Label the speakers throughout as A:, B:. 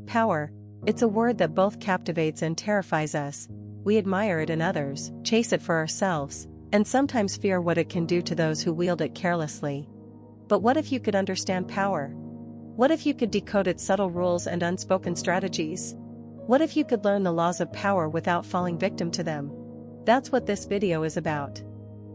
A: Power, it's a word that both captivates and terrifies us. We admire it in others, chase it for ourselves, and sometimes fear what it can do to those who wield it carelessly. But what if you could understand power? What if you could decode its subtle rules and unspoken strategies? What if you could learn the laws of power without falling victim to them? That's what this video is about.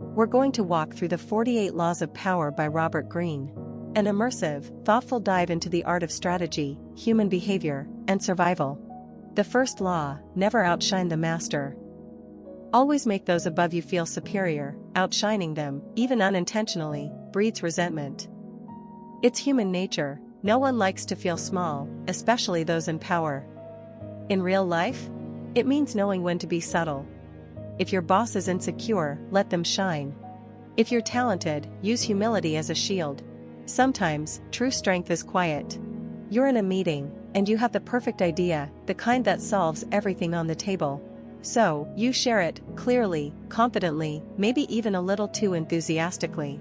A: We're going to walk through the 48 Laws of Power by Robert Greene. An immersive, thoughtful dive into the art of strategy, human behavior, and survival. The first law: never outshine the master. Always make those above you feel superior. Outshining them, even unintentionally, breeds resentment. It's human nature. No one likes to feel small, especially those in power. In real life, it means knowing when to be subtle. If your boss is insecure, let them shine. If you're talented, use humility as a shield. Sometimes, true strength is quiet. You're in a meeting, and you have the perfect idea, the kind that solves everything on the table. So, you share it, clearly, confidently, maybe even a little too enthusiastically.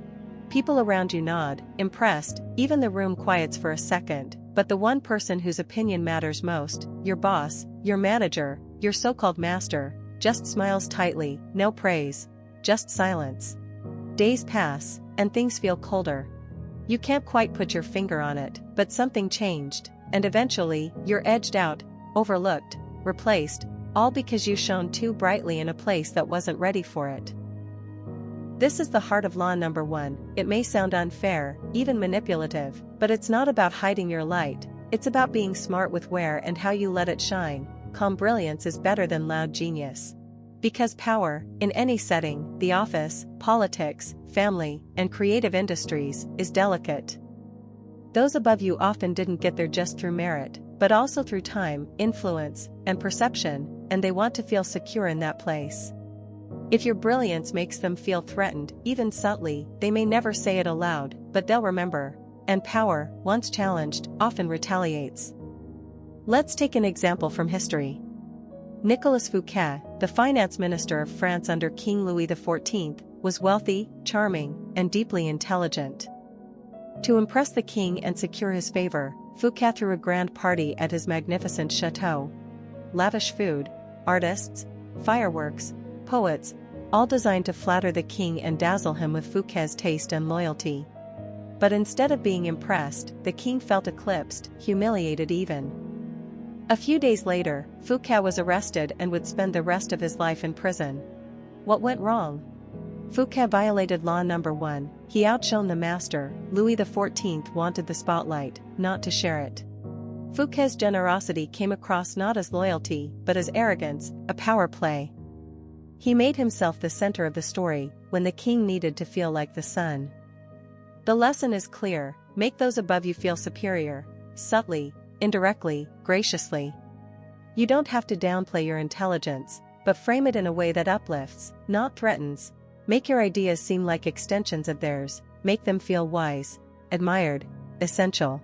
A: People around you nod, impressed, even the room quiets for a second, but the one person whose opinion matters most, your boss, your manager, your so-called master, just smiles tightly, no praise, just silence. Days pass, and things feel colder. You can't quite put your finger on it, but something changed, and eventually, you're edged out, overlooked, replaced, all because you shone too brightly in a place that wasn't ready for it. This is the heart of law number 1. It may sound unfair, even manipulative, but it's not about hiding your light, it's about being smart with where and how you let it shine. Calm brilliance is better than loud genius. Because power, in any setting, the office, politics, family, and creative industries, is delicate. Those above you often didn't get there just through merit, but also through time, influence, and perception, and they want to feel secure in that place. If your brilliance makes them feel threatened, even subtly, they may never say it aloud, but they'll remember. And power, once challenged, often retaliates. Let's take an example from history. Nicolas Fouquet, the finance minister of France under King Louis XIV, was wealthy, charming, and deeply intelligent. To impress the king and secure his favor, Fouquet threw a grand party at his magnificent chateau. Lavish food, artists, fireworks, poets, all designed to flatter the king and dazzle him with Fouquet's taste and loyalty. But instead of being impressed, the king felt eclipsed, humiliated even. A few days later, Fouquet was arrested and would spend the rest of his life in prison. What went wrong? Fouquet violated law number 1. He outshone the master. Louis XIV wanted the spotlight, not to share it. Fouquet's generosity came across not as loyalty, but as arrogance, a power play. He made himself the center of the story, when the king needed to feel like the sun. The lesson is clear: make those above you feel superior, subtly, indirectly, graciously. You don't have to downplay your intelligence, but frame it in a way that uplifts, not threatens. Make your ideas seem like extensions of theirs, make them feel wise, admired, essential.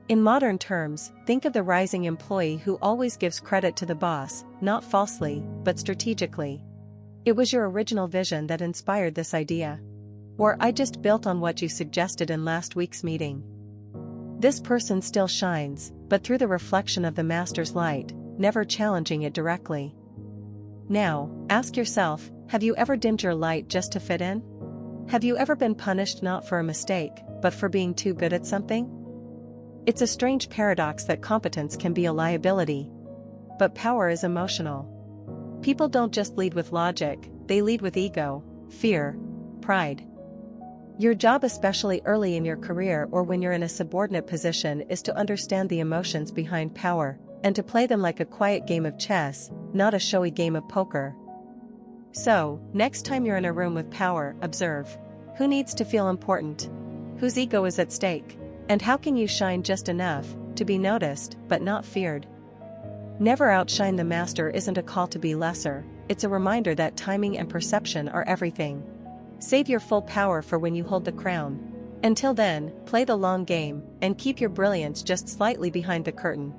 A: In modern terms, think of the rising employee who always gives credit to the boss, not falsely, but strategically. It was your original vision that inspired this idea. Or I just built on what you suggested in last week's meeting. This person still shines, but through the reflection of the master's light, never challenging it directly. Now, ask yourself, have you ever dimmed your light just to fit in? Have you ever been punished not for a mistake, but for being too good at something? It's a strange paradox that competence can be a liability. But power is emotional. People don't just lead with logic, they lead with ego, fear, pride. Your job, especially early in your career or when you're in a subordinate position, is to understand the emotions behind power, and to play them like a quiet game of chess, not a showy game of poker. So, next time you're in a room with power, observe. Who needs to feel important? Whose ego is at stake? And how can you shine just enough to be noticed, but not feared? Never outshine the master isn't a call to be lesser, it's a reminder that timing and perception are everything. Save your full power for when you hold the crown. Until then, play the long game, and keep your brilliance just slightly behind the curtain.